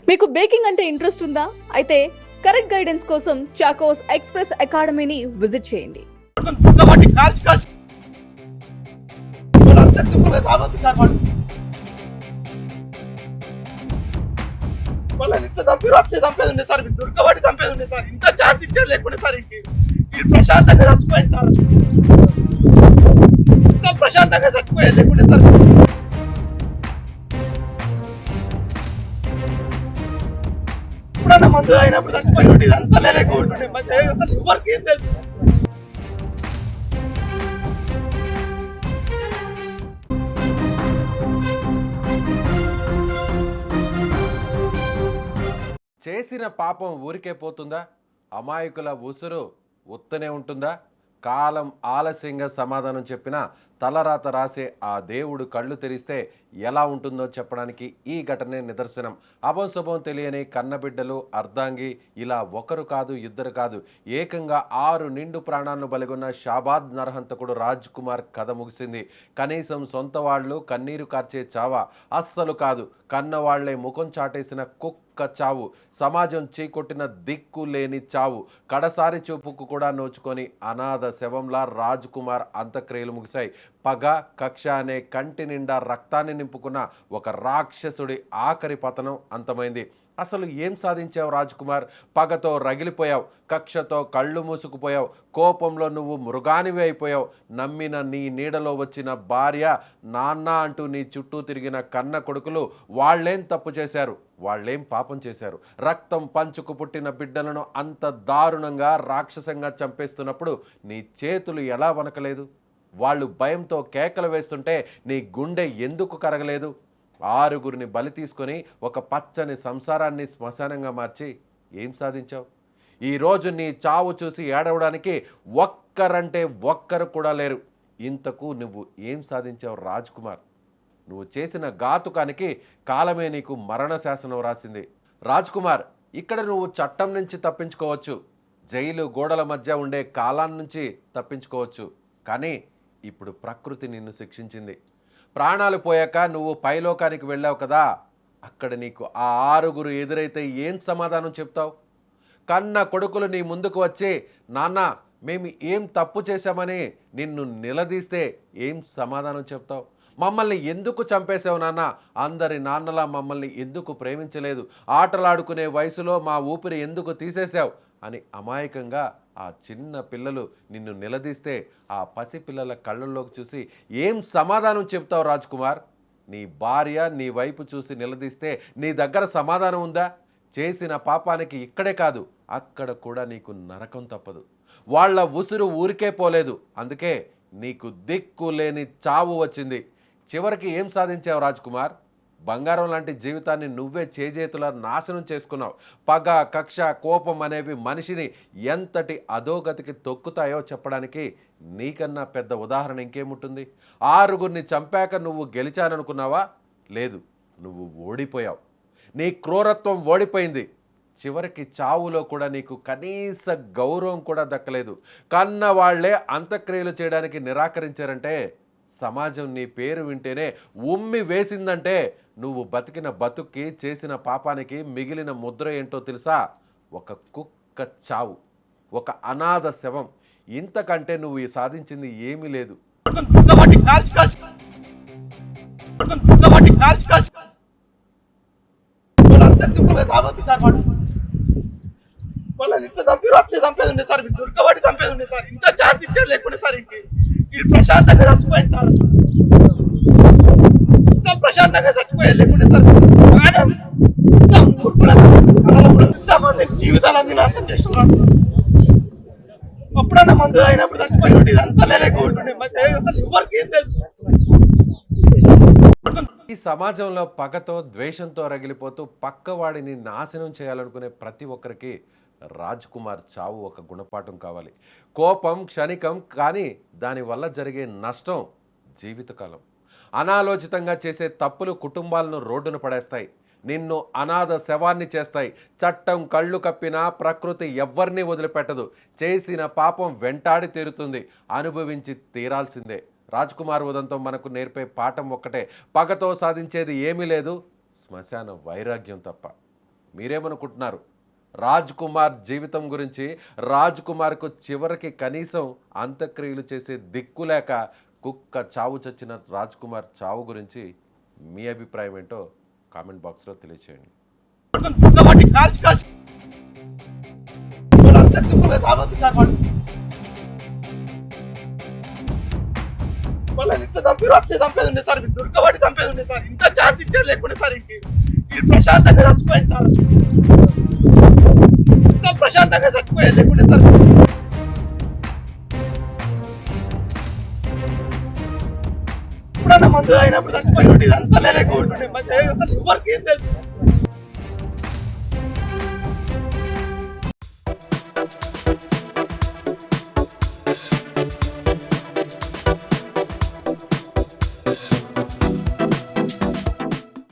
మీకు బేకింగ్ అంటే ఇంట్రెస్ట్ ఉందా? అయితే కరెక్ట్ గైడెన్స్ కోసం చాకోస్ ఎక్స్‌ప్రెస్ అకాడమీని విజిట్ చేయండి. కాబట్టి కాల్చి కాల్చి అంత సింపుల్గా రావద్దు సార్ వాళ్ళని ఇట్లా చంపారు అట్లే చంపేది ఉండే సార్ మీరు దొరకబట్టి చంపేది ఉండే సార్ ఇంకా ఛాన్స్ ఇచ్చారు లేకుండే సార్ ఇంటి ప్రశాంతంగా చచ్చిపోయింది సార్ ఇంకా ప్రశాంతంగా చచ్చిపోయేది లేకుండే సార్ ఇప్పుడన్నా మందు అయినప్పుడు చచ్చిపోయి అంతా లేకుంటుండే అసలు ఎవరికి ఏం తెలుసు చేసిన పాపం ఊరికే పోతుందా? అమాయకుల ఉసురు ఉత్తనే ఉంటుందా? కాలం ఆలస్యంగా సమాధానం చెప్పినా తలరాత రాసే ఆ దేవుడు కళ్ళు తెరిస్తే ఎలా ఉంటుందో చెప్పడానికి ఈ ఘటనే నిదర్శనం. అభంశుభం తెలియని కన్నబిడ్డలు, అర్ధాంగి, ఇలా ఒకరు కాదు ఇద్దరు కాదు, ఏకంగా 6 నిండు ప్రాణాలను బలిగొన్న షాబాద్ నరహంతకుడు రాజ్ కుమార్ కథ ముగిసింది. కనీసం సొంత వాళ్ళు కన్నీరు కార్చే చావా? అస్సలు కాదు. కన్నవాళ్లే ముఖం చాటేసిన కుక్క చావు, సమాజం చీకొట్టిన దిక్కు లేని చావు. కడసారి చూపుకు కూడా నోచుకొని అనాథ శవంలా రాజ్ కుమార్ అంత్యక్రియలు ముగిశాయి. పగ, కక్ష అనే కంటి నిండా రక్తాన్ని నింపుకున్న ఒక రాక్షసుడి ఆఖరి పతనం అంతమైంది. అసలు ఏం సాధించావు రాజ్ కుమార్? పగతో రగిలిపోయావు, కక్షతో కళ్ళు మూసుకుపోయావు, కోపంలో నువ్వు మృగానివి అయిపోయావు. నమ్మిన నీ నీడలో వచ్చిన భార్య, నాన్న అంటూ నీ చుట్టూ తిరిగిన కన్న కొడుకులు వాళ్ళేం తప్పు చేశారు? వాళ్ళేం పాపం చేశారు? రక్తం పంచుకు పుట్టిన బిడ్డలను అంత దారుణంగా రాక్షసంగా చంపేస్తున్నప్పుడు నీ చేతులు ఎలా వనకలేదు? వాళ్ళు భయంతో కేకలు వేస్తుంటే నీ గుండె ఎందుకు కరగలేదు? 6గురిని బలి తీసుకొని ఒక పచ్చని సంసారాన్ని శ్మశానంగా మార్చి ఏం సాధించావు? ఈరోజు నీ చావు చూసి ఏడవడానికి ఒక్కరంటే ఒక్కరు కూడా లేరు. ఇంతకు నువ్వు ఏం సాధించావు రాజ్ కుమార్? నువ్వు చేసిన ఘాతుకానికి కాలమే నీకు మరణ శాసనం రాసింది. రాజ్ కుమార్, ఇక్కడ నువ్వు చట్టం నుంచి తప్పించుకోవచ్చు, జైలు గోడల మధ్య ఉండే కాలాన్ని నుంచి తప్పించుకోవచ్చు, కానీ ఇప్పుడు ప్రకృతి నిన్ను శిక్షించింది. ప్రాణాలు పోయాక నువ్వు పైలోకానికి వెళ్ళావు కదా, అక్కడ నీకు ఆ 6గురు ఎదురైతే ఏం సమాధానం చెప్తావు? కన్న కొడుకులు నీ ముందుకు వచ్చి, నాన్న మేము ఏం తప్పు చేశామని నిన్ను నిలదీస్తే ఏం సమాధానం చెప్తావు? మమ్మల్ని ఎందుకు చంపేశావు నాన్న? అందరి నాన్నలా మమ్మల్ని ఎందుకు ప్రేమించలేదు? ఆటలాడుకునే వయసులో మా ఊపిరి ఎందుకు తీసేశావు అని అమాయకంగా ఆ చిన్న పిల్లలు నిన్ను నిలదీస్తే ఆ పసిపిల్లల కళ్ళల్లోకి చూసి ఏం సమాధానం చెప్తావు రాజ్ కుమార్? నీ భార్య నీ వైపు చూసి నిలదీస్తే నీ దగ్గర సమాధానం ఉందా? చేసిన పాపానికి ఇక్కడే కాదు, అక్కడ కూడా నీకు నరకం తప్పదు. వాళ్ళ ఉసురు ఊరికే పోలేదు, అందుకే నీకు దిక్కు లేని చావు వచ్చింది. చివరికి ఏం సాధించావు రాజ్ కుమార్? బంగారం లాంటి జీవితాన్ని నువ్వే చేజేతులా నాశనం చేసుకున్నావు. పగ, కక్ష, కోపం అనేవి మనిషిని ఎంతటి అధోగతికి తొక్కుతాయో చెప్పడానికి నీకన్నా పెద్ద ఉదాహరణ ఇంకేముంటుంది? 6గురిని చంపాక నువ్వు గెలిచాననుకున్నావా? లేదు, నువ్వు ఓడిపోయావు. నీ క్రూరత్వం ఓడిపోయింది. చివరికి చావులో కూడా నీకు కనీస గౌరవం కూడా దక్కలేదు. కన్న వాళ్లే అంత్యక్రియలు చేయడానికి నిరాకరించారంటే, సమాజం నీ పేరు వింటేనే ఉమ్మి వేసిందంటే, నువ్వు బతికిన బతుక్కి, చేసిన పాపానికి మిగిలిన ముద్ర ఏంటో తెలుసా? ఒక కుక్క చావు, ఒక అనాథ శవం. ఇంతకంటే నువ్వు సాధించింది ఏమీ లేదు. అంత సింపుల్గా రావద్దు సార్ వాళ్ళని ఇట్లా చంపారు అట్లే చంపేది ఉండే సార్ మీరు దొరకబట్టి చంపేది ఉండే సార్ ఇంకా ఛాన్స్ ఇచ్చారు లేకుండే సార్ ఇంటి ప్రశాంతంగా చచ్చిపోయింది సార్ ఇంకా ప్రశాంతంగా చచ్చిపోయేది లేకుండే సార్ ఇంతమంది జీవితాలన్నీ నాశనం చేస్తున్నారు. అప్పుడన్నా మందు అయినప్పుడు చచ్చిపోయి అంతా లేకుంటుండే అసలు ఎవరికి ఏం తెలుసు? ఈ సమాజంలో పగతో, ద్వేషంతో రగిలిపోతూ పక్కవాడిని నాశనం చేయాలనుకునే ప్రతి ఒక్కరికి రాజ్ కుమార్ చావు ఒక గుణపాఠం కావాలి. కోపం క్షణికం, కానీ దానివల్ల జరిగే నష్టం జీవితకాలం. అనాలోచితంగా చేసే తప్పులు కుటుంబాలను రోడ్డున పడేస్తాయి, నిన్ను అనాథ శవాన్ని చేస్తాయి. చట్టం కళ్ళు కప్పినా ప్రకృతి ఎవ్వరినీ వదిలిపెట్టదు. చేసిన పాపం వెంటాడి తీరుతుంది, అనుభవించి తీరాల్సిందే. రాజ్ కుమార్ ఉదంతం మనకు నేర్పే పాఠం ఒక్కటే: పగతో సాధించేది ఏమీ లేదు, శ్మశాన వైరాగ్యం తప్ప. మీరేమనుకుంటున్నారు? రాజ్ కుమార్ జీవితం గురించి, రాజ్ కుమార్కు చివరికి కనీసం అంత్యక్రియలు చేసే దిక్కు లేక కుక్క చావు చచ్చిన రాజ్ కుమార్ చావు గురించి మీ అభిప్రాయం ఏంటో కామెంట్ బాక్స్లో తెలియచేయండి. దుర్గబట్టి కాల్చి వాడు అంత సింపుల్గా రావద్దు సార్. వాళ్ళని ఇట్లా చంపారు, అట్లే చంపేది ఉండే సార్. దుర్గబట్టి చంపేది ఉండే సార్. ఇంత ఛాన్స్ ఇచ్చారు లేకుండా సార్ ఇంటి ప్రశాంతంగా చచ్చిపోయింది సార్. ఇంత ప్రశాంతంగా చచ్చిపోయేది లేకుండే సార్. ఇప్పుడన్నా మందు అయినప్పుడు చచ్చిపోయి ఉంటే ఇదంతా లేకుండా ఉంటుండే. అసలు ఎవరికి ఏం తెలుసు?